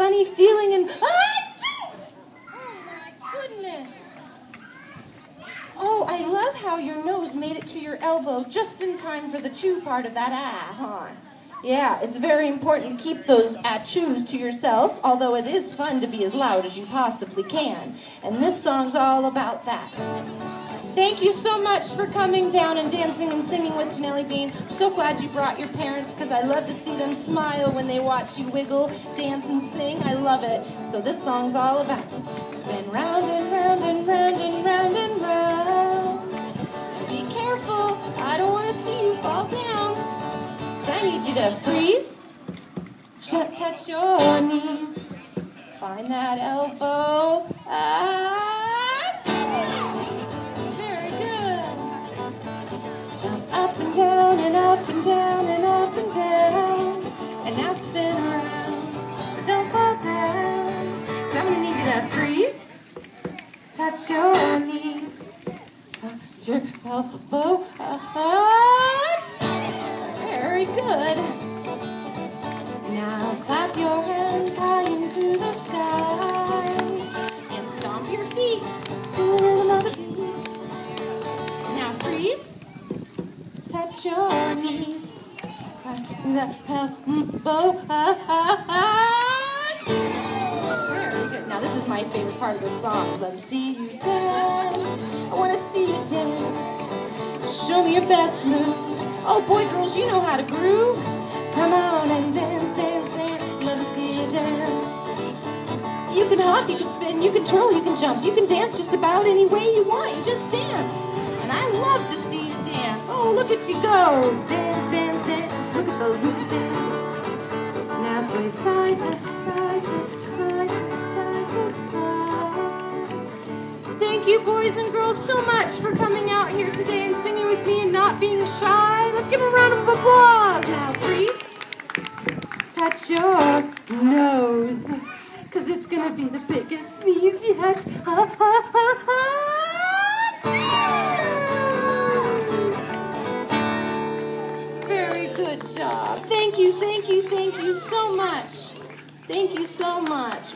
funny feeling and... Oh my goodness. Oh, I love how your nose made it to your elbow just in time for the chew part of that huh? Yeah, it's very important to keep those chews to yourself, although it is fun to be as loud as you possibly can. And this song's all about that. Thank you so much for coming down and dancing and singing with Janelly Bean. I'm so glad you brought your parents because I love to see them smile when they watch you wiggle, dance, and sing. I love it. So this song's all about spin round and round and round and round and round. Be careful, I don't want to see you fall down. Cause I need you to freeze, touch your knees, find that elbow. Very good. Jump up and down and up and down and up and down. And now spin around, but don't fall down. So I'm gonna need you to freeze, touch your knees, touch your elbow. Very good. Now clap your hands high into the sky and stomp your feet to the rhythm of the beat. Now freeze, touch your knees, the elbow. Very good. Now this is my favorite part of the song. Let me see you dance. I want to see you dance. Show me your best moves. Oh boy, girls, you know how to groove. Come on and dance, dance, dance. Let me see you dance. You can hop, you can spin, you can twirl, you can jump, you can dance just about any way you want. You just dance. And I love to see you dance. Oh, look at you go. Dance, dance, dance. Look at those moves dance. Now sway side to side to side to side to side. Thank you, boys and girls, so much for coming out here today and singing with me and not being shy. Let's give them a round of applause. Now, freeze. Touch your nose, because it's going to be the biggest sneeze yet. Very good job. Thank you, thank you, thank you so much. Thank you so much.